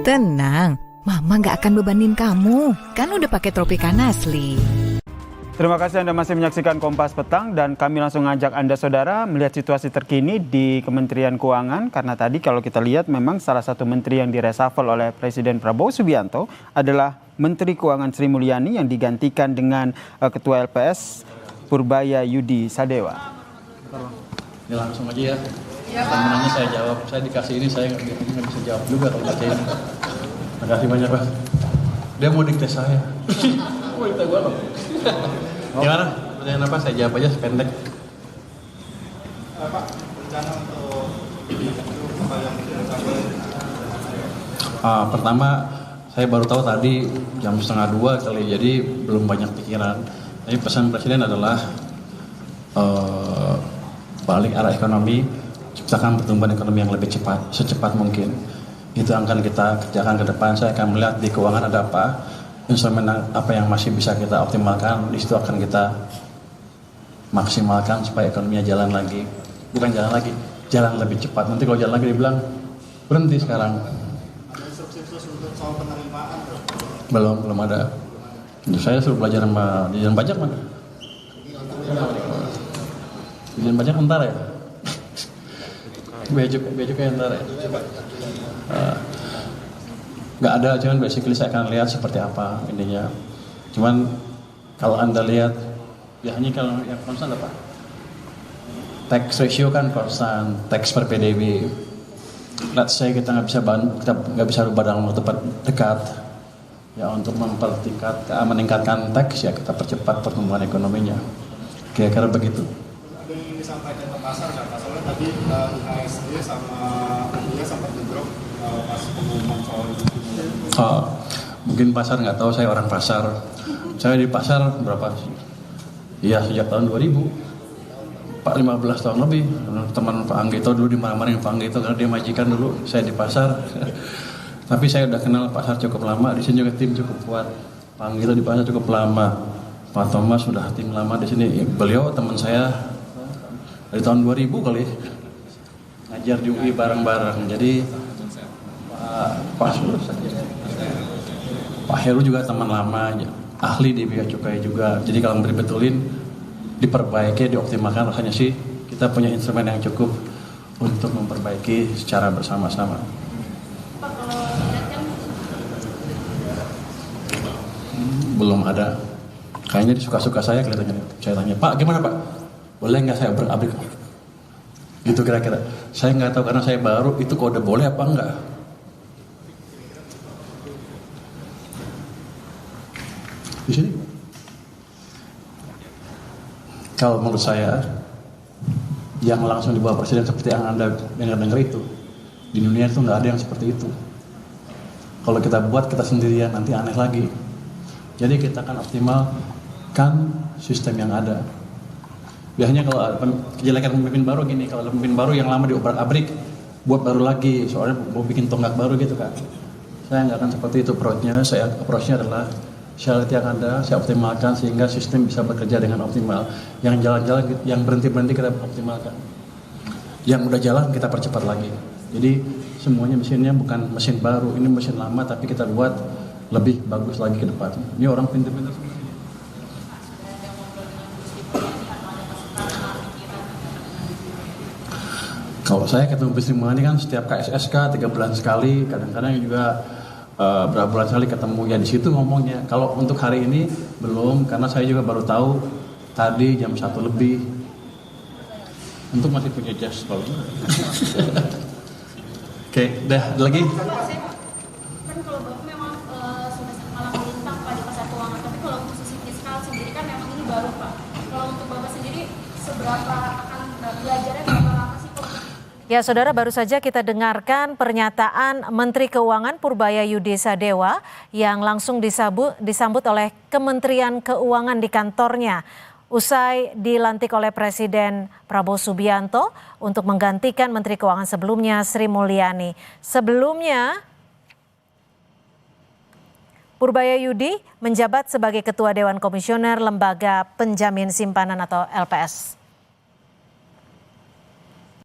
Tenang, Mama nggak akan bebanin kamu. Kan udah pakai Tropicana asli. Terima kasih Anda masih menyaksikan Kompas Petang dan kami langsung ngajak Anda saudara melihat situasi terkini di Kementerian Keuangan karena tadi kalau kita lihat memang salah satu menteri yang diresafel oleh Presiden Prabowo Subianto adalah Menteri Keuangan Sri Mulyani yang digantikan dengan Ketua LPS Purbaya Yudi Sadewa. Ya langsung aja ya. Pertanyaannya saya jawab. Saya dikasih ini saya nggak bisa jawab juga kalau baca ini. Terima kasih banyak Pak. Dia mau dikte saya. Oh dikte gue loh. Gimana? Pertanyaan apa? Saya jawab aja sependek. Pak, rencana untuk apa yang pertama, saya baru tahu tadi jam 1:30 kali, jadi belum banyak pikiran. Tapi pesan Presiden adalah balik arah ekonomi, ciptakan pertumbuhan ekonomi yang lebih cepat, secepat mungkin. Itu akan kita kerjakan ke depan. Saya akan melihat di keuangan ada apa, instrumen apa yang masih bisa kita optimalkan, di situ akan kita maksimalkan supaya ekonominya jalan lagi. Bukan jalan lagi, jalan lebih cepat. Nanti kalau jalan lagi dibilang berhenti sekarang. Ada instruksi untuk soal penerimaan? Belum ada. Untuk saya suruh belajar sama Dirjen Pajak mana? Dirjen Pajak ntar ya? Bea Cukai ntar ya? Nggak ada, cuman basically saya akan lihat seperti apa intinya. Cuman kalau Anda lihat, ya hanya kalau yang konstan apa? Tax ratio kan konstan, tax per PDB. Let's say kita nggak bisa rubah dalam waktu dekat. Ya untuk meningkatkan tax ya kita percepat pertumbuhan ekonominya. Kira-kira begitu. Ada yang disampaikan ke pasar nggak? Soalnya tadi IHSG sama dia sempat ngedrop pas pengumuman soal itu. Mungkin pasar nggak tahu, saya orang pasar. Saya di pasar berapa sih? Iya sejak tahun 2000, 15 tahun lebih. Teman Pak Anggito dulu dimarah-marahin Pak Anggito karena dia majikan dulu. Saya di pasar, tapi saya udah kenal pasar cukup lama. Di sini juga tim cukup kuat. Pak Anggito di pasar cukup lama. Pak Thomas sudah tim lama di sini. Beliau teman saya dari tahun 2000 kali ngajar di UI bareng-bareng. Jadi Pak Heru juga teman lama, ahli di Bea Cukai juga. Jadi kalau betulin, diperbaiki, dioptimalkan, rasanya sih kita punya instrumen yang cukup untuk memperbaiki secara bersama-sama. Pak, kalau lihat kan Belum ada. Kayaknya disuka-suka saya kelihatannya. Saya tanya, Pak gimana Pak? Boleh nggak saya abrik? Gitu kira-kira. Saya nggak tahu karena saya baru, itu kode boleh apa enggak? Di sini. Kalau menurut saya, yang langsung di bawah Presiden seperti yang Anda dengar itu, di dunia itu nggak ada yang seperti itu. Kalau kita buat kita sendirian nanti aneh lagi. Jadi kita akan optimalkan sistem yang ada. Biasanya kalau kejelekan pemimpin baru gini, kalau ada pemimpin baru yang lama diobrak-abrik, buat baru lagi, soalnya mau bikin tonggak baru gitu kan. Saya nggak akan seperti itu approach-nya adalah syarat yang ada, saya optimalkan sehingga sistem bisa bekerja dengan optimal. Yang jalan-jalan, yang berhenti-berhenti kita optimalkan. Yang udah jalan kita percepat lagi. Jadi semuanya mesinnya bukan mesin baru, ini mesin lama tapi kita buat lebih bagus lagi ke depan. Ini orang pintar-pintar semua. Kalau saya ketemu Sri Mulyani kan setiap KSSK 3 bulan sekali, kadang-kadang juga berapa bulan sekali ketemu, ya di situ ngomongnya. Kalau untuk hari ini belum, karena saya juga baru tahu tadi jam 1 lebih. Untuk masih punya jas kalau. Oke, dah lagi. kan kalau Bapak memang sudah malah melintang pada pasar keuangan, tapi kalau untuk sisi fiskal sendiri kan memang ini baru Pak. Kalau untuk Bapak sendiri seberapa akan belajarnya berapa lama sih Pak? Ya, saudara, baru saja kita dengarkan pernyataan Menteri Keuangan Purbaya Yudi Sadewa yang langsung disambut oleh Kementerian Keuangan di kantornya usai dilantik oleh Presiden Prabowo Subianto untuk menggantikan Menteri Keuangan sebelumnya Sri Mulyani. Sebelumnya, Purbaya Yudi menjabat sebagai Ketua Dewan Komisioner Lembaga Penjamin Simpanan atau LPS.